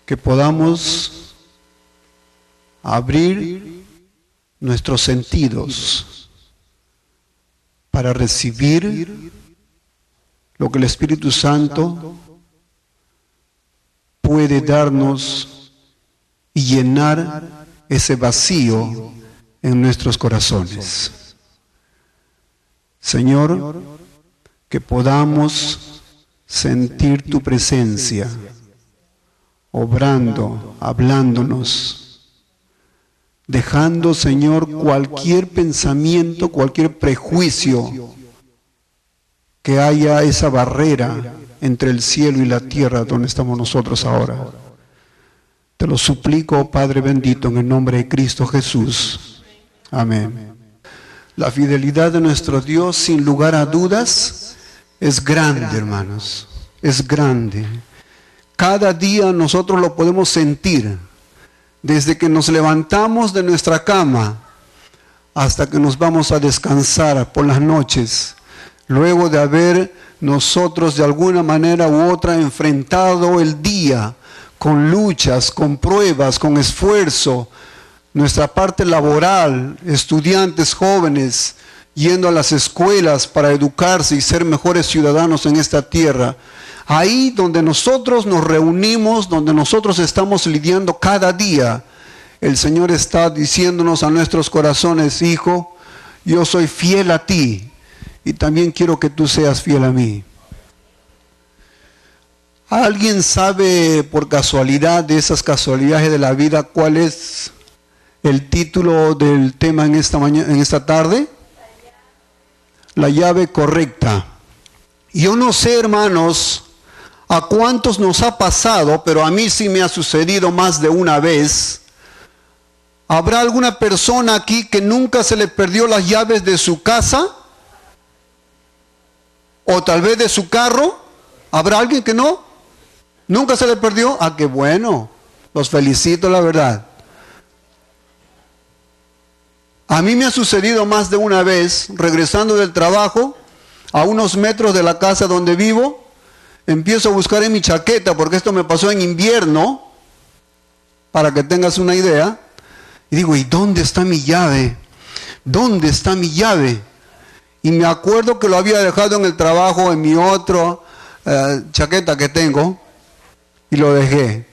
que podamos abrir nuestros sentidos para recibir lo que el Espíritu Santo puede darnos y llenar ese vacío en nuestros corazones. Señor, que podamos sentir tu presencia, obrando, hablándonos, dejando, Señor, cualquier pensamiento, cualquier prejuicio, que haya esa barrera entre el cielo y la tierra donde estamos nosotros ahora. Te lo suplico, Padre bendito, en el nombre de Cristo Jesús. Amén. La fidelidad de nuestro Dios, sin lugar a dudas, es grande, hermanos. Es grande. Cada día nosotros lo podemos sentir. Desde que nos levantamos de nuestra cama hasta que nos vamos a descansar por las noches, luego de haber nosotros de alguna manera u otra enfrentado el día con luchas, con pruebas, con esfuerzo, nuestra parte laboral, estudiantes jóvenes, yendo a las escuelas para educarse y ser mejores ciudadanos en esta tierra. Ahí donde nosotros nos reunimos, donde nosotros estamos lidiando cada día, el Señor está diciéndonos a nuestros corazones: hijo, yo soy fiel a ti y también quiero que tú seas fiel a mí. ¿Alguien sabe por casualidad, de esas casualidades de la vida, cuál es el título del tema en esta tarde? La llave correcta. Yo no sé, hermanos, a cuántos nos ha pasado, pero a mí sí me ha sucedido más de una vez. ¿Habrá alguna persona aquí que nunca se le perdió las llaves de su casa? ¿O tal vez de su carro? ¿Habrá alguien que no? ¿Nunca se le perdió? Ah, qué bueno. Los felicito, la verdad. A mí me ha sucedido más de una vez, regresando del trabajo, a unos metros de la casa donde vivo, empiezo a buscar en mi chaqueta, porque esto me pasó en invierno, para que tengas una idea, y digo, ¿y dónde está mi llave? ¿Dónde está mi llave? Y me acuerdo que lo había dejado en el trabajo, en mi otra chaqueta que tengo, y lo dejé.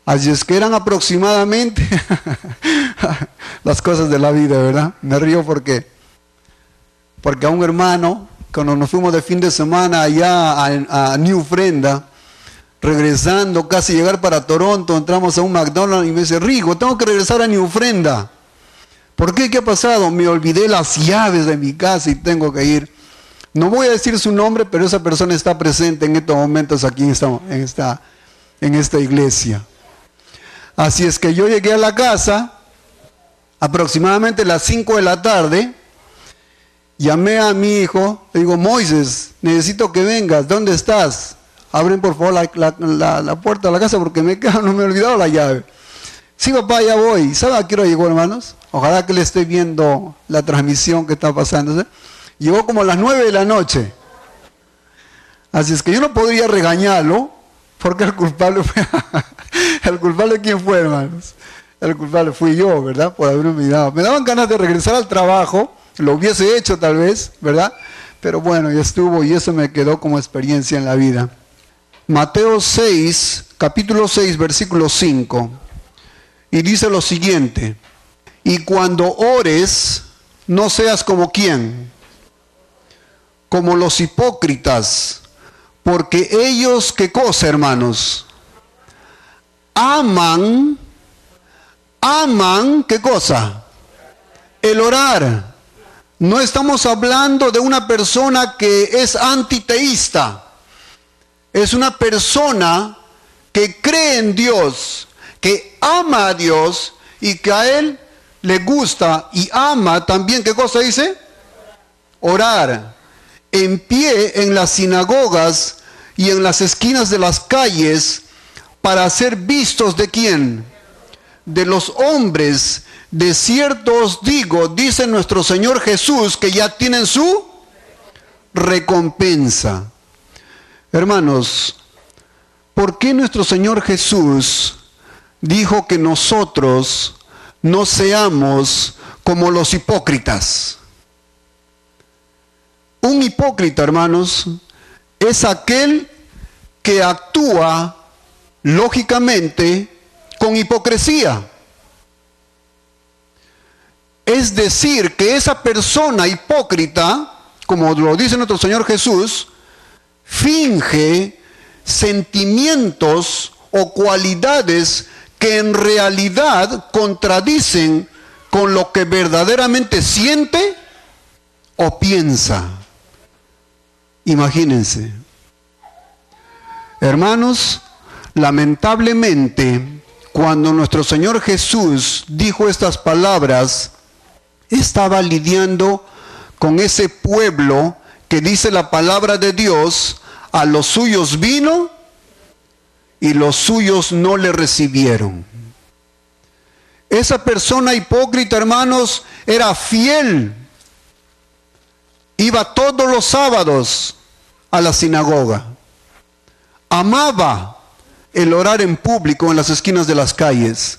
Así es que eran aproximadamente las cosas de la vida, ¿verdad? Me río porque a un hermano, cuando nos fuimos de fin de semana allá a New Frenda, regresando, casi llegar para Toronto, entramos a un McDonald's y me dice: Rigo, tengo que regresar a New Frenda. ¿Por qué? ¿Qué ha pasado? Me olvidé las llaves de mi casa y tengo que ir. No voy a decir su nombre, pero esa persona está presente en estos momentos aquí en esta iglesia. Así es que yo llegué a la casa aproximadamente a las 5 de la tarde, llamé a mi hijo, le digo: Moisés, necesito que vengas, ¿dónde estás? Abren por favor la puerta de la casa porque no me he olvidado la llave. Sí, papá, ya voy. ¿Sabe a qué hora llegó, hermanos? Ojalá que le esté viendo la transmisión que está pasando. Llegó como a las 9 de la noche. Así es que yo no podría regañarlo, porque el culpable fue... ¿El culpable quién fue, hermanos? El culpable fui yo, ¿verdad? Por haberme olvidado. Me daban ganas de regresar al trabajo, lo hubiese hecho tal vez, ¿verdad? Pero bueno, ya estuvo y eso me quedó como experiencia en la vida. Mateo 6, capítulo 6, versículo 5. Y dice lo siguiente: y cuando ores, no seas como ¿quién? Como los hipócritas, porque ellos, ¿qué cosa, hermanos? Aman, ¿qué cosa? El orar. No estamos hablando de una persona que es antiteísta. Es una persona que cree en Dios, que ama a Dios y que a Él le gusta y ama también, ¿qué cosa dice? Orar. En pie en las sinagogas y en las esquinas de las calles, para ser vistos ¿de quién? De los hombres. De cierto os digo, dice nuestro Señor Jesús, que ya tienen su recompensa. Hermanos, ¿por qué nuestro Señor Jesús dijo que nosotros no seamos como los hipócritas? Un hipócrita, hermanos, es aquel que actúa lógicamente con hipocresía. Es decir, que esa persona hipócrita, como lo dice nuestro Señor Jesús, finge sentimientos o cualidades que en realidad contradicen con lo que verdaderamente siente o piensa. Imagínense. Hermanos, lamentablemente, cuando nuestro Señor Jesús dijo estas palabras, estaba lidiando con ese pueblo que dice la palabra de Dios, a los suyos vino y los suyos no le recibieron. Esa persona hipócrita, hermanos, era fiel. Iba todos los sábados a la sinagoga. Amaba el orar en público en las esquinas de las calles.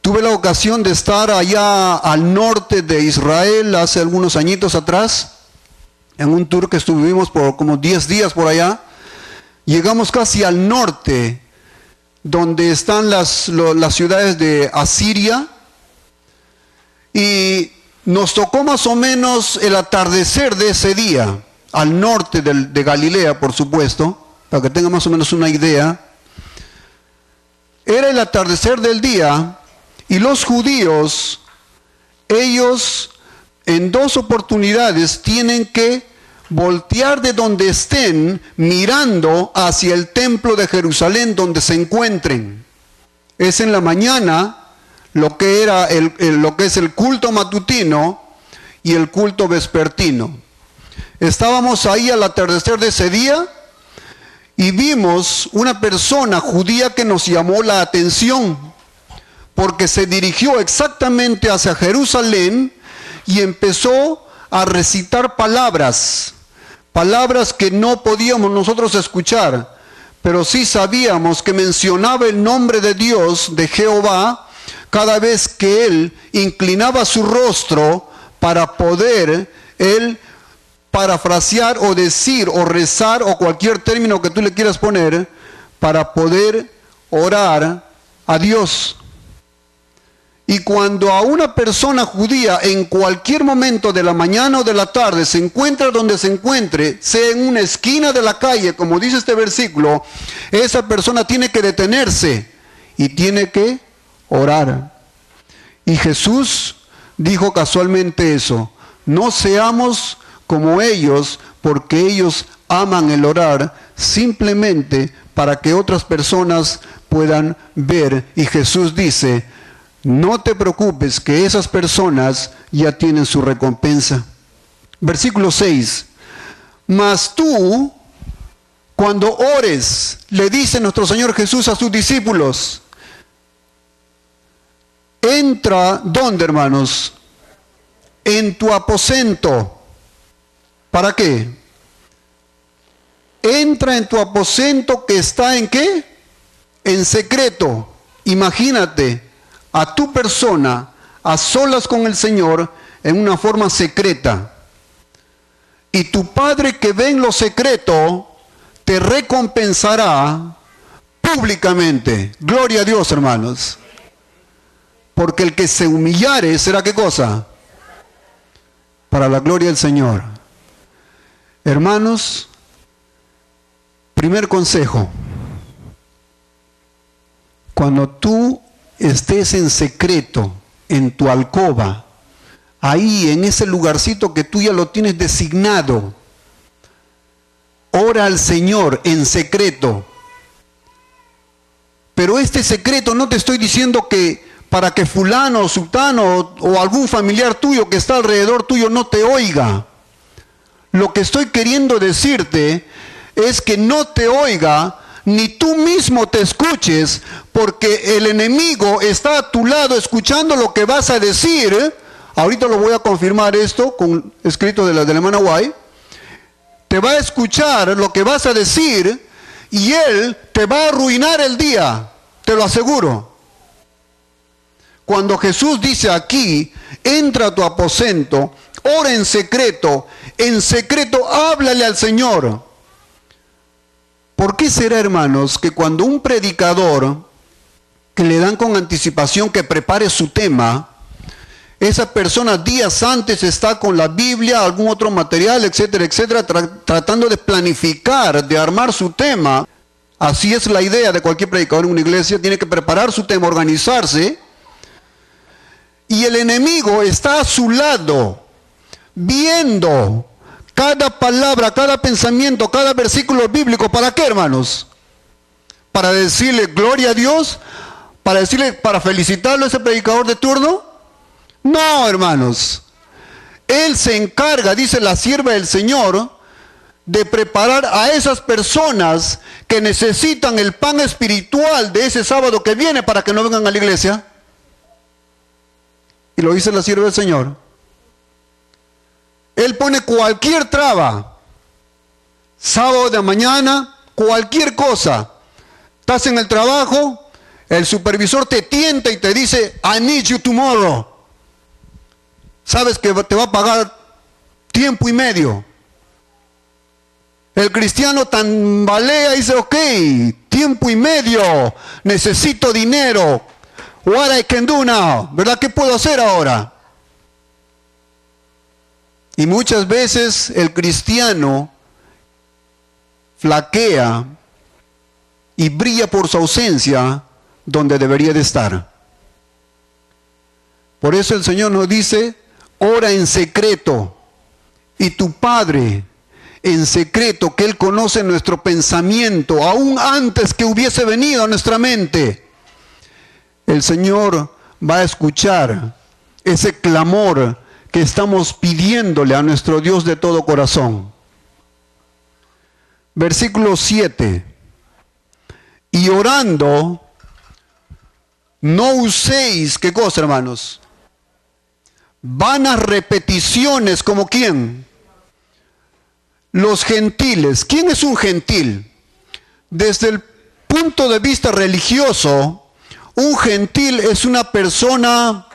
Tuve la ocasión de estar allá al norte de Israel hace algunos añitos atrás, en un tour que estuvimos por como 10 días por allá. Llegamos casi al norte, donde están las ciudades de Asiria, y nos tocó más o menos el atardecer de ese día, al norte de Galilea, por supuesto, para que tengan más o menos una idea. Era el atardecer del día, y los judíos, ellos en 2 oportunidades tienen que voltear de donde estén mirando hacia el templo de Jerusalén donde se encuentren. Es en la mañana lo que era lo que es el culto matutino y el culto vespertino. Estábamos ahí al atardecer de ese día y vimos una persona judía que nos llamó la atención, porque se dirigió exactamente hacia Jerusalén y empezó a recitar palabras que no podíamos nosotros escuchar, pero sí sabíamos que mencionaba el nombre de Dios, de Jehová, cada vez que él inclinaba su rostro para poder él parafrasear o decir o rezar o cualquier término que tú le quieras poner para poder orar a Dios. Y cuando a una persona judía en cualquier momento de la mañana o de la tarde se encuentra donde se encuentre, sea en una esquina de la calle, como dice este versículo, esa persona tiene que detenerse y tiene que orar. Y Jesús dijo casualmente eso: no seamos como ellos, porque ellos aman el orar simplemente para que otras personas puedan ver. Y Jesús dice: no te preocupes, que esas personas ya tienen su recompensa. Versículo 6. Mas tú, cuando ores, le dice nuestro Señor Jesús a sus discípulos, entra, ¿dónde, hermanos? En tu aposento. ¿Para qué? Entra en tu aposento que está ¿en qué? En secreto. Imagínate a tu persona a solas con el Señor en una forma secreta. Y tu Padre que ve en lo secreto te recompensará públicamente. Gloria a Dios, hermanos. Porque el que se humillare, ¿será qué cosa? Para la gloria del Señor. Hermanos, primer consejo: cuando tú estés en secreto, en tu alcoba, ahí en ese lugarcito que tú ya lo tienes designado, ora al Señor en secreto. Pero este secreto no te estoy diciendo que para que fulano o sultano o algún familiar tuyo que está alrededor tuyo no te oiga. Lo que estoy queriendo decirte es que no te oiga, ni tú mismo te escuches, porque el enemigo está a tu lado escuchando lo que vas a decir. Ahorita lo voy a confirmar esto con escrito de la hermana White. Te va a escuchar lo que vas a decir, y él te va a arruinar el día, te lo aseguro. Cuando Jesús dice aquí, entra a tu aposento, ora en secreto háblale al Señor. ¿Por qué será, hermanos, que cuando un predicador, que le dan con anticipación que prepare su tema, esa persona días antes está con la Biblia, algún otro material, etcétera, etcétera, tratando de planificar, de armar su tema? Así es la idea de cualquier predicador en una iglesia, tiene que preparar su tema, organizarse, y el enemigo está a su lado, viendo cada palabra, cada pensamiento, cada versículo bíblico. ¿Para qué, hermanos? ¿Para decirle gloria a Dios? ¿Para felicitarlo a ese predicador de turno? No, hermanos. Él se encarga, dice la sierva del Señor, de preparar a esas personas que necesitan el pan espiritual de ese sábado que viene para que no vengan a la iglesia. Y lo dice la sierva del Señor. Él pone cualquier traba. Sábado de mañana, cualquier cosa. Estás en el trabajo, el supervisor te tienta y te dice, I need you tomorrow. Sabes que te va a pagar tiempo y medio. El cristiano tambalea y dice, ok, tiempo y medio, necesito dinero. What I can do now, ¿verdad? ¿Qué puedo hacer ahora? Y muchas veces el cristiano flaquea y brilla por su ausencia donde debería de estar. Por eso el Señor nos dice, ora en secreto, y tu Padre en secreto, que Él conoce nuestro pensamiento, aún antes que hubiese venido a nuestra mente, el Señor va a escuchar ese clamor que estamos pidiéndole a nuestro Dios de todo corazón. Versículo 7. Y orando, no uséis, ¿qué cosa, hermanos? Vanas repeticiones, ¿como quién? Los gentiles. ¿Quién es un gentil? Desde el punto de vista religioso, un gentil es una persona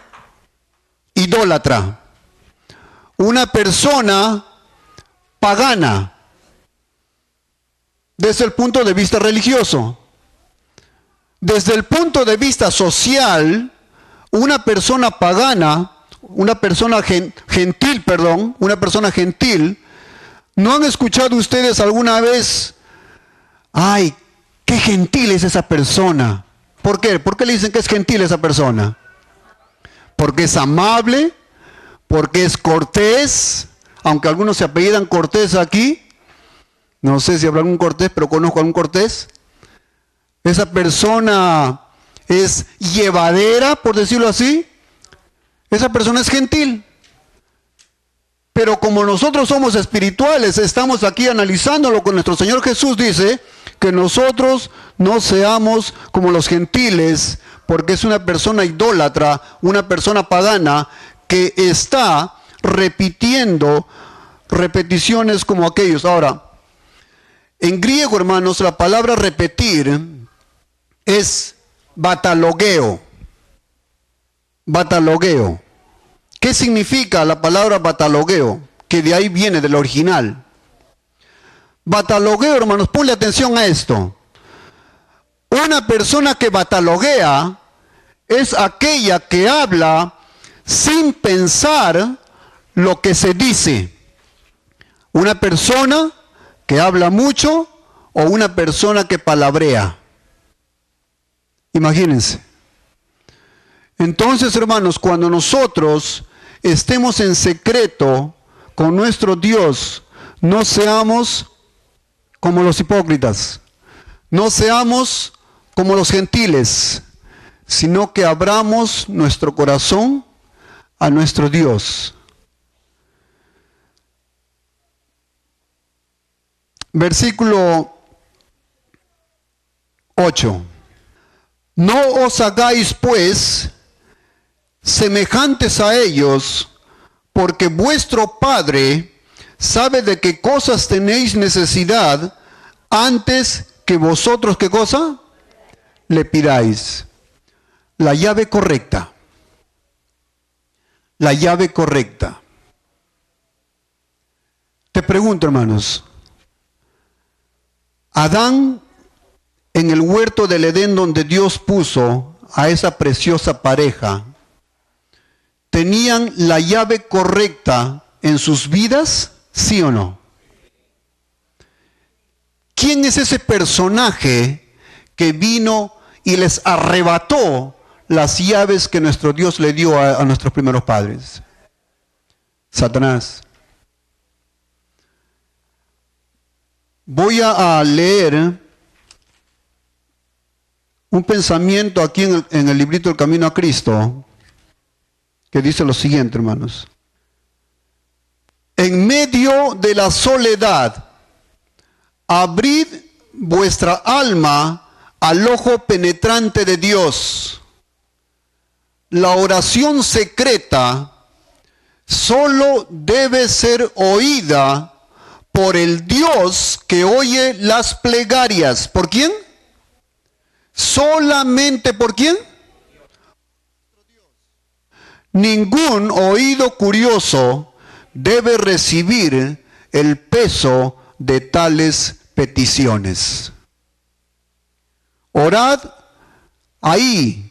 idólatra, una persona pagana, desde el punto de vista religioso. Desde el punto de vista social, una persona pagana, una persona gentil, ¿no han escuchado ustedes alguna vez? Ay, qué gentil es esa persona. ¿Por qué? ¿Por qué le dicen que es gentil esa persona? Porque es amable, porque es cortés, aunque algunos se apellidan Cortés aquí. No sé si habrá algún Cortés, pero conozco a algún Cortés. Esa persona es llevadera, por decirlo así. Esa persona es gentil. Pero como nosotros somos espirituales, estamos aquí analizándolo con nuestro Señor Jesús, dice que nosotros no seamos como los gentiles, porque es una persona idólatra, una persona pagana que está repitiendo repeticiones como aquellos. Ahora, en griego, hermanos, la palabra repetir es batalogeo. Batalogeo. ¿Qué significa la palabra batalogeo? Que de ahí viene, del original. Batalogeo, hermanos, ponle atención a esto. Una persona que bataloguea es aquella que habla sin pensar lo que se dice. Una persona que habla mucho o una persona que palabrea. Imagínense. Entonces, hermanos, cuando nosotros estemos en secreto con nuestro Dios, no seamos como los hipócritas, no seamos como los gentiles, sino que abramos nuestro corazón a nuestro Dios. Versículo 8. No os hagáis, pues, semejantes a ellos, porque vuestro Padre sabe de qué cosas tenéis necesidad antes que vosotros, ¿qué cosa? Le pidáis. La llave correcta. La llave correcta. Te pregunto, hermanos, Adán, en el huerto del Edén donde Dios puso a esa preciosa pareja, ¿tenían la llave correcta en sus vidas? ¿Sí o no? ¿Quién es ese personaje que vino y les arrebató las llaves que nuestro Dios le dio a nuestros primeros padres? Satanás. Voy a leer un pensamiento aquí en el librito El Camino a Cristo, que dice lo siguiente, hermanos. En medio de la soledad, abrid vuestra alma al ojo penetrante de Dios. La oración secreta solo debe ser oída por el Dios que oye las plegarias. ¿Por quién? Solamente por quién. Ningún oído curioso debe recibir el peso de tales peticiones. Orad ahí,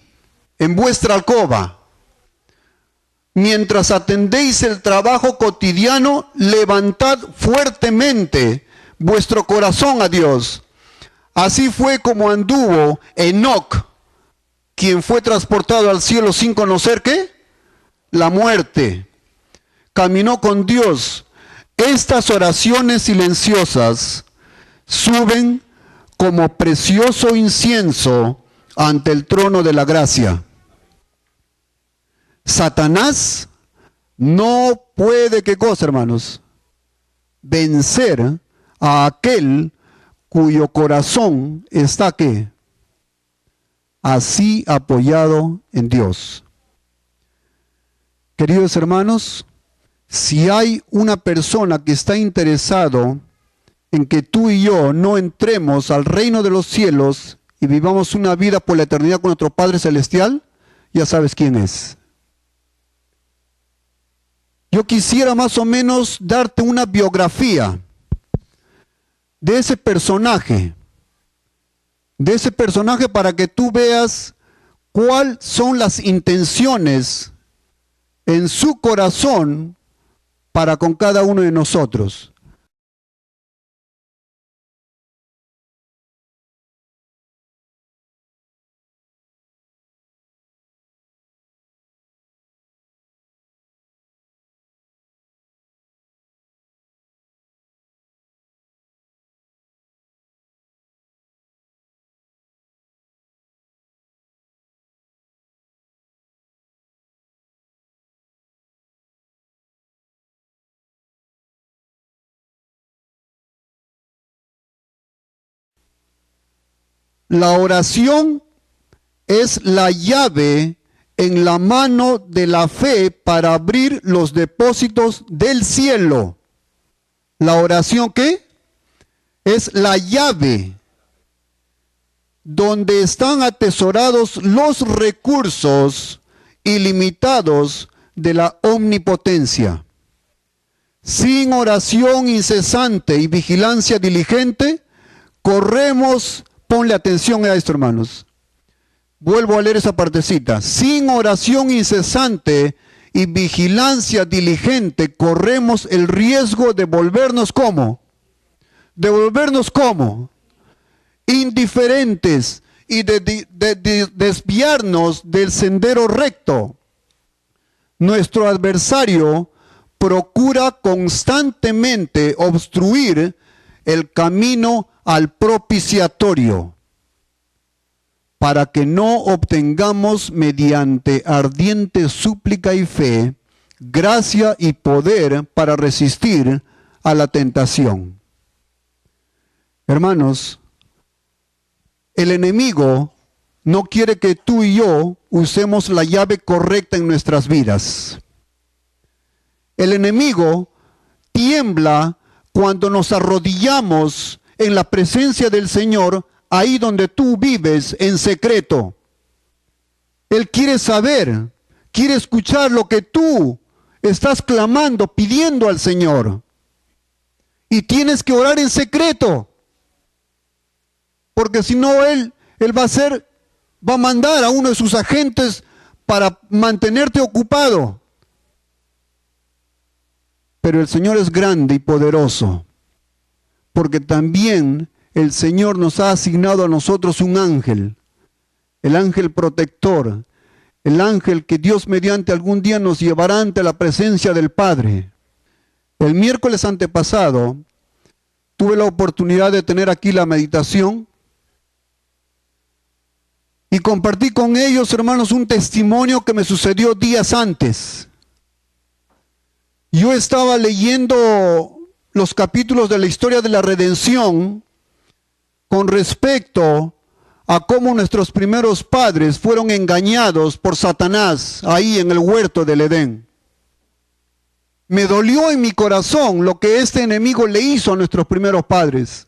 en vuestra alcoba. Mientras atendéis el trabajo cotidiano, levantad fuertemente vuestro corazón a Dios. Así fue como anduvo Enoc, quien fue transportado al cielo sin conocer ¿qué? La muerte. Caminó con Dios. Estas oraciones silenciosas suben como precioso incienso ante el trono de la gracia. Satanás no puede, ¿qué cosa, hermanos? Vencer a aquel cuyo corazón está, ¿qué? Así apoyado en Dios. Queridos hermanos, si hay una persona que está interesado en que tú y yo no entremos al reino de los cielos y vivamos una vida por la eternidad con nuestro Padre Celestial, ya sabes quién es. Yo quisiera más o menos darte una biografía de ese personaje para que tú veas cuáles son las intenciones en su corazón para con cada uno de nosotros. La oración es la llave en la mano de la fe para abrir los depósitos del cielo. ¿La oración qué? Es la llave donde están atesorados los recursos ilimitados de la omnipotencia. Sin oración incesante y vigilancia diligente, corremos. Ponle atención a esto, hermanos. Vuelvo a leer esa partecita. Sin oración incesante y vigilancia diligente, corremos el riesgo de volvernos ¿cómo? De volvernos ¿cómo? Indiferentes y de desviarnos del sendero recto. Nuestro adversario procura constantemente obstruir el camino al propiciatorio, para que no obtengamos mediante ardiente súplica y fe, gracia y poder para resistir a la tentación. Hermanos, el enemigo no quiere que tú y yo usemos la llave correcta en nuestras vidas. El enemigo tiembla cuando nos arrodillamos en la presencia del Señor ahí donde tú vives en secreto. Él quiere saber, quiere escuchar lo que tú estás clamando, pidiendo al Señor. Y tienes que orar en secreto. Porque si no, Él va a mandar a uno de sus agentes para mantenerte ocupado. Pero el Señor es grande y poderoso. Porque también el Señor nos ha asignado a nosotros un ángel. El ángel protector. El ángel que Dios mediante algún día nos llevará ante la presencia del Padre. El miércoles antepasado tuve la oportunidad de tener aquí la meditación y compartí con ellos, hermanos, un testimonio que me sucedió días antes. Yo estaba leyendo los capítulos de la historia de la redención con respecto a cómo nuestros primeros padres fueron engañados por Satanás ahí en el huerto del Edén. Me dolió en mi corazón lo que este enemigo le hizo a nuestros primeros padres.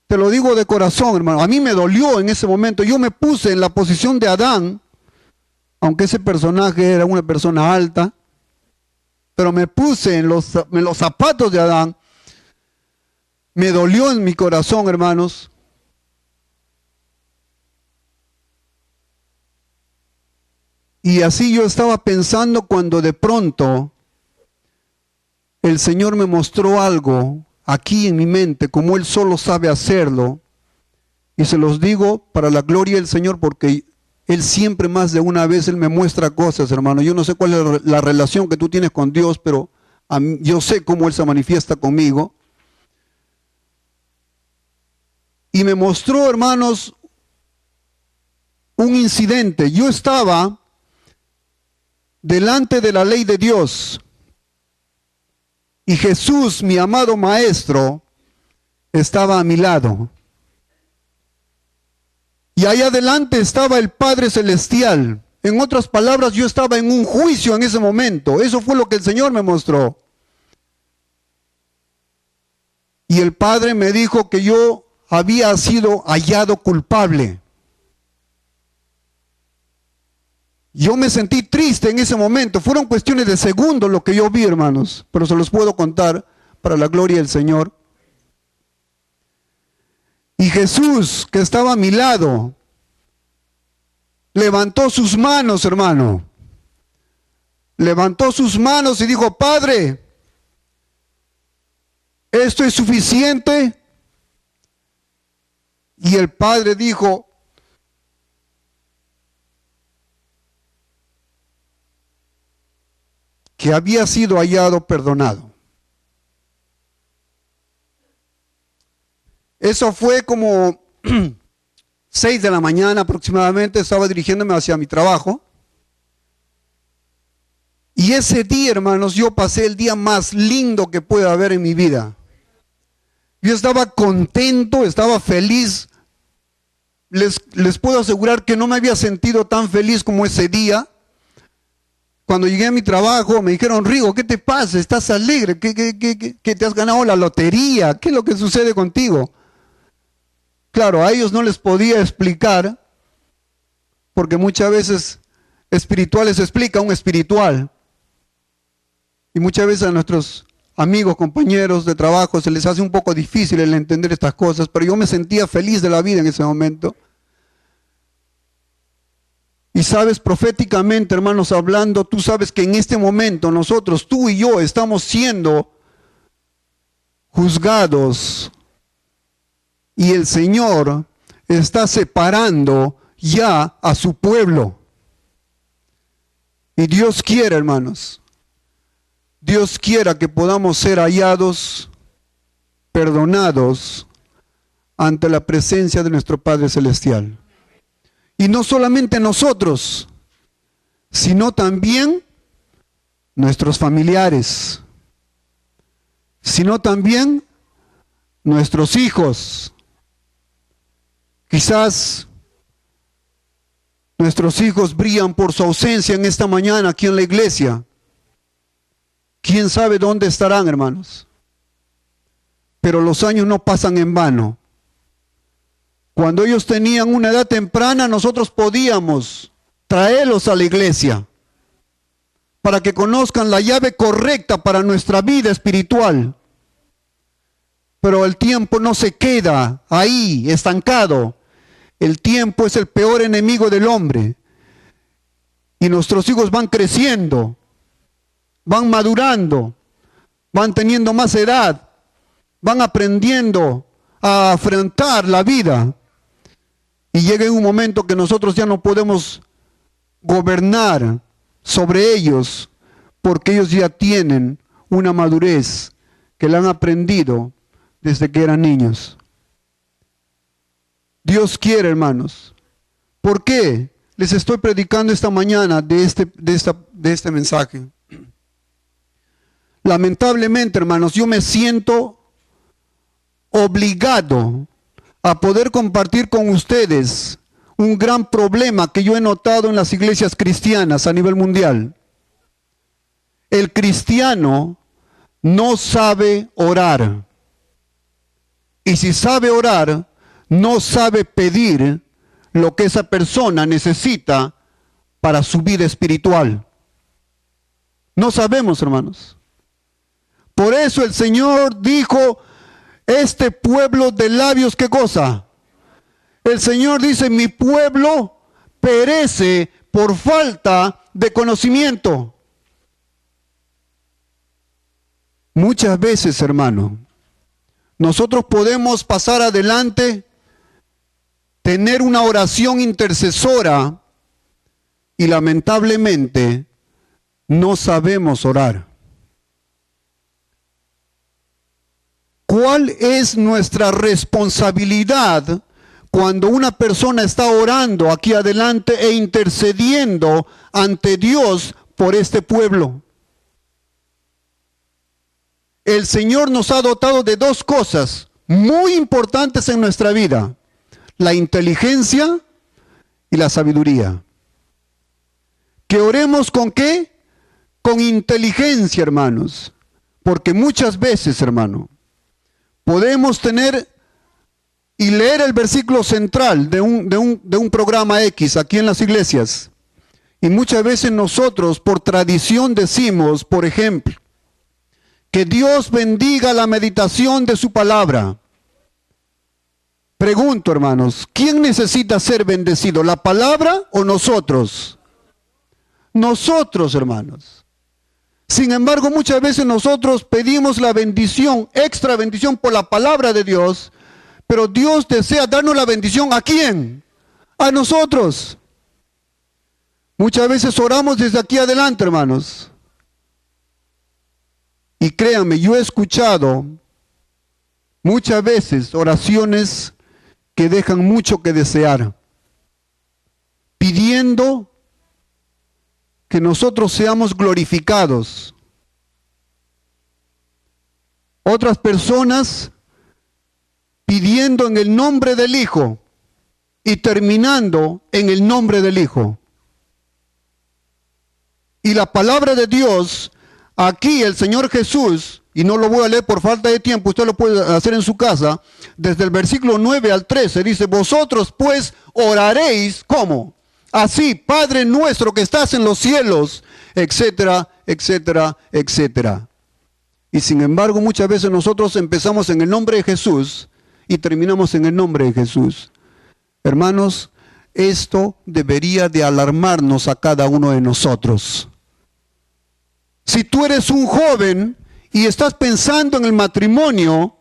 Te lo digo de corazón, hermano. A mí me dolió en ese momento. Yo me puse en la posición de Adán, aunque ese personaje era una persona alta, pero me puse en los zapatos de Adán. Me dolió en mi corazón, hermanos. Y así yo estaba pensando cuando de pronto el Señor me mostró algo aquí en mi mente, como Él solo sabe hacerlo. Y se los digo para la gloria del Señor, porque Él siempre más de una vez Él me muestra cosas, hermano. Yo no sé cuál es la relación que tú tienes con Dios, pero yo sé cómo Él se manifiesta conmigo. Y me mostró, hermanos, un incidente. Yo estaba delante de la ley de Dios. Y Jesús, mi amado Maestro, estaba a mi lado. Y allá adelante estaba el Padre Celestial. En otras palabras, yo estaba en un juicio en ese momento. Eso fue lo que el Señor me mostró. Y el Padre me dijo que yo había sido hallado culpable. Yo me sentí triste en ese momento. Fueron cuestiones de segundos lo que yo vi, hermanos. Pero se los puedo contar para la gloria del Señor. Y Jesús, que estaba a mi lado, levantó sus manos, hermano. Levantó sus manos y dijo: Padre, ¿esto es suficiente? Y el Padre dijo: que había sido hallado perdonado. Eso fue como 6 de la mañana aproximadamente. Estaba dirigiéndome hacia mi trabajo. Y ese día, hermanos, yo pasé el día más lindo que puede haber en mi vida. Yo estaba contento, estaba feliz. Les puedo asegurar que no me había sentido tan feliz como ese día. Cuando llegué a mi trabajo me dijeron: Rigo, ¿qué te pasa? ¿Estás alegre? ¿Que te has ganado la lotería? ¿Qué es lo que sucede contigo? Claro, a ellos no les podía explicar, porque muchas veces espirituales explica un espiritual. Y muchas veces a nuestros amigos, compañeros de trabajo se les hace un poco difícil el entender estas cosas, pero yo me sentía feliz de la vida en ese momento. Y sabes, proféticamente, hermanos, hablando, tú sabes que en este momento nosotros, tú y yo, estamos siendo juzgados. Y el Señor está separando ya a su pueblo. Y Dios quiere, hermanos, Dios quiera que podamos ser hallados, perdonados, ante la presencia de nuestro Padre Celestial. Y no solamente nosotros, sino también nuestros familiares, sino también nuestros hijos. Quizás nuestros hijos brillan por su ausencia en esta mañana aquí en la iglesia. ¿Quién sabe dónde estarán, hermanos? Pero los años no pasan en vano. Cuando ellos tenían una edad temprana, nosotros podíamos traerlos a la iglesia para que conozcan la llave correcta para nuestra vida espiritual. Pero el tiempo no se queda ahí, estancado. El tiempo es el peor enemigo del hombre. Y nuestros hijos van creciendo, van madurando, van teniendo más edad, van aprendiendo a afrontar la vida. Y llega un momento que nosotros ya no podemos gobernar sobre ellos, porque ellos ya tienen una madurez que la han aprendido desde que eran niños. Dios quiere, hermanos. ¿Por qué les estoy predicando esta mañana de este mensaje? Lamentablemente, hermanos, yo me siento obligado a poder compartir con ustedes un gran problema que yo he notado en las iglesias cristianas a nivel mundial. El cristiano no sabe orar. Y si sabe orar, no sabe pedir lo que esa persona necesita para su vida espiritual. No sabemos, hermanos. Por eso el Señor dijo, este pueblo de labios, ¿qué cosa? El Señor dice, mi pueblo perece por falta de conocimiento. Muchas veces, hermano, nosotros podemos pasar adelante, tener una oración intercesora y lamentablemente no sabemos orar. ¿Cuál es nuestra responsabilidad cuando una persona está orando aquí adelante e intercediendo ante Dios por este pueblo? El Señor nos ha dotado de dos cosas muy importantes en nuestra vida: la inteligencia y la sabiduría. ¿Que oremos con qué? Con inteligencia, hermanos. Porque muchas veces, hermano, podemos tener y leer el versículo central de un programa X aquí en las iglesias. Y muchas veces nosotros por tradición decimos, por ejemplo, que Dios bendiga la meditación de su palabra. Pregunto, hermanos, ¿quién necesita ser bendecido? ¿La palabra o nosotros? Nosotros, hermanos. Sin embargo, muchas veces nosotros pedimos la bendición, extra bendición por la palabra de Dios, pero Dios desea darnos la bendición ¿a quién? A nosotros. Muchas veces oramos desde aquí adelante, hermanos. Y créanme, yo he escuchado muchas veces oraciones que dejan mucho que desear, pidiendo que nosotros seamos glorificados. Otras personas pidiendo en el nombre del Hijo y terminando en el nombre del Hijo. Y la palabra de Dios, aquí el Señor Jesús, y no lo voy a leer por falta de tiempo, usted lo puede hacer en su casa, desde el versículo 9 al 13, dice, vosotros pues oraréis, ¿cómo? Así, Padre nuestro que estás en los cielos, etcétera, etcétera, etcétera. Y sin embargo, muchas veces nosotros empezamos en el nombre de Jesús y terminamos en el nombre de Jesús. Hermanos, esto debería de alarmarnos a cada uno de nosotros. Si tú eres un joven y estás pensando en el matrimonio,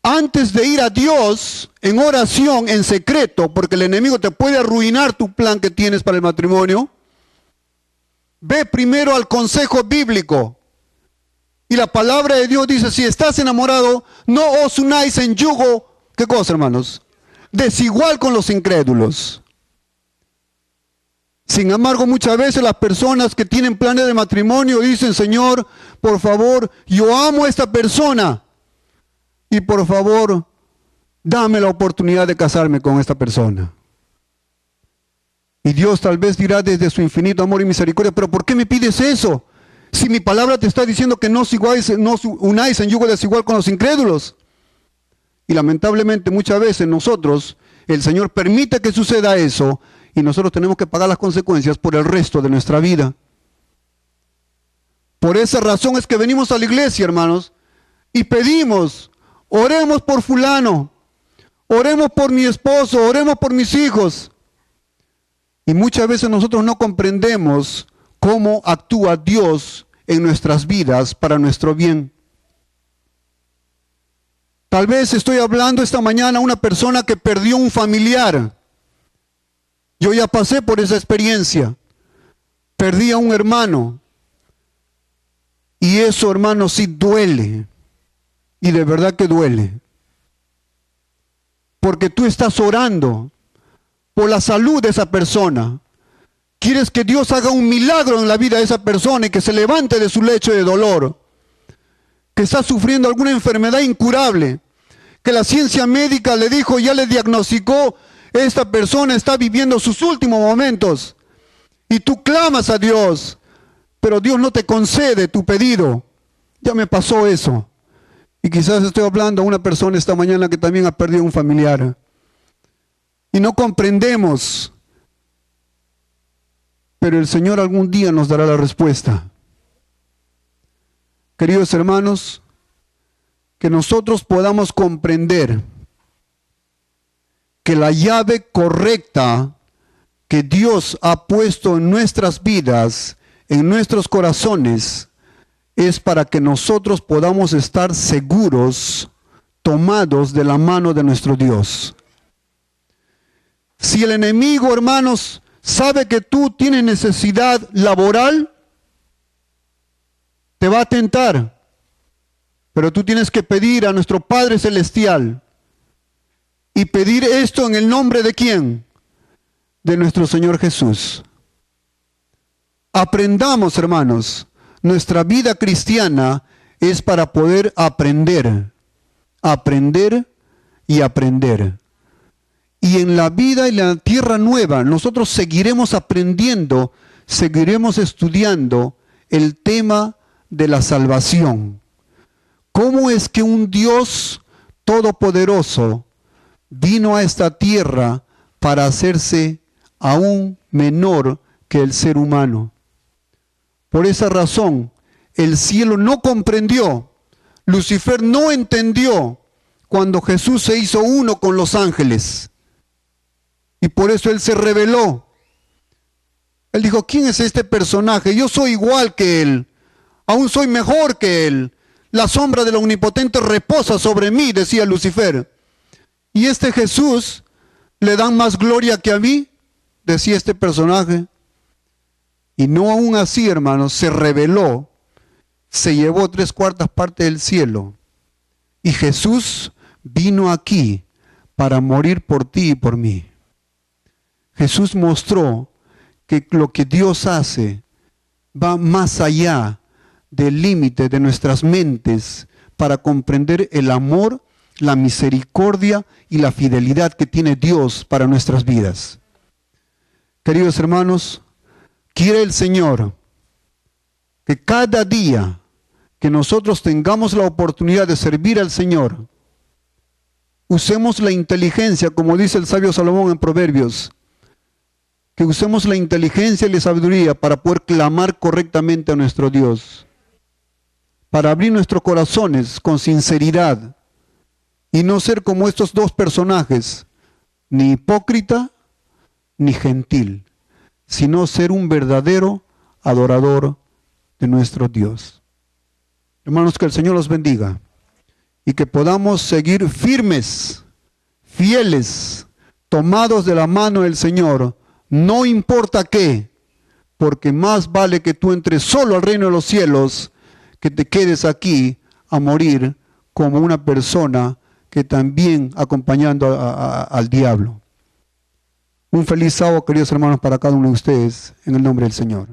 antes de ir a Dios en oración, en secreto, porque el enemigo te puede arruinar tu plan que tienes para el matrimonio, ve primero al consejo bíblico. Y la palabra de Dios dice, si estás enamorado, no os unáis en yugo, ¿qué cosa, hermanos? Desigual con los incrédulos. Sin embargo, muchas veces las personas que tienen planes de matrimonio dicen, Señor, por favor, yo amo a esta persona y por favor, dame la oportunidad de casarme con esta persona. Y Dios tal vez dirá desde su infinito amor y misericordia, pero ¿por qué me pides eso? Si mi palabra te está diciendo que no os unáis en yugo desigual con los incrédulos. Y lamentablemente muchas veces nosotros, el Señor permite que suceda eso y nosotros tenemos que pagar las consecuencias por el resto de nuestra vida. Por esa razón es que venimos a la iglesia, hermanos, y pedimos, oremos por fulano, oremos por mi esposo, oremos por mis hijos. Y muchas veces nosotros no comprendemos cómo actúa Dios en nuestras vidas para nuestro bien. Tal vez estoy hablando esta mañana a una persona que perdió un familiar. Yo ya pasé por esa experiencia. Perdí a un hermano. Y eso, hermano, sí duele. Y de verdad que duele. Porque tú estás orando por la salud de esa persona. Quieres que Dios haga un milagro en la vida de esa persona y que se levante de su lecho de dolor. Que está sufriendo alguna enfermedad incurable, que la ciencia médica le dijo, ya le diagnosticó, esta persona está viviendo sus últimos momentos. Y tú clamas a Dios, pero Dios no te concede tu pedido. Ya me pasó eso. Y quizás estoy hablando a una persona esta mañana que también ha perdido un familiar. Y no comprendemos. Pero el Señor algún día nos dará la respuesta. Queridos hermanos, que nosotros podamos comprender que la llave correcta que Dios ha puesto en nuestras vidas, en nuestros corazones, es para que nosotros podamos estar seguros, tomados de la mano de nuestro Dios. Si el enemigo, hermanos, sabe que tú tienes necesidad laboral, te va a tentar. Pero tú tienes que pedir a nuestro Padre Celestial. Y pedir esto en el nombre de ¿quién? De nuestro Señor Jesús. Aprendamos, hermanos. Nuestra vida cristiana es para poder aprender. Aprender y aprender. Y en la vida y la tierra nueva, nosotros seguiremos aprendiendo, seguiremos estudiando el tema de la salvación. ¿Cómo es que un Dios todopoderoso vino a esta tierra para hacerse aún menor que el ser humano? Por esa razón, el cielo no comprendió, Lucifer no entendió cuando Jesús se hizo uno con los ángeles. Y por eso él se rebeló. Él dijo, ¿quién es este personaje? Yo soy igual que él, aún soy mejor que él. La sombra del Omnipotente reposa sobre mí, decía Lucifer. ¿Y este Jesús le dan más gloria que a mí? Decía este personaje. Y no aún así, hermanos, se rebeló, se llevó 3/4 partes del cielo. Y Jesús vino aquí para morir por ti y por mí. Jesús mostró que lo que Dios hace va más allá del límite de nuestras mentes para comprender el amor, la misericordia y la fidelidad que tiene Dios para nuestras vidas. Queridos hermanos, quiere el Señor que cada día que nosotros tengamos la oportunidad de servir al Señor, usemos la inteligencia, como dice el sabio Salomón en Proverbios, que usemos la inteligencia y la sabiduría para poder clamar correctamente a nuestro Dios, para abrir nuestros corazones con sinceridad y no ser como estos dos personajes, ni hipócrita ni gentil, sino ser un verdadero adorador de nuestro Dios. Hermanos, que el Señor los bendiga y que podamos seguir firmes, fieles, tomados de la mano del Señor, no importa qué, porque más vale que tú entres solo al reino de los cielos que te quedes aquí a morir como una persona que también acompañando al diablo. Un feliz sábado, queridos hermanos, para cada uno de ustedes, en el nombre del Señor.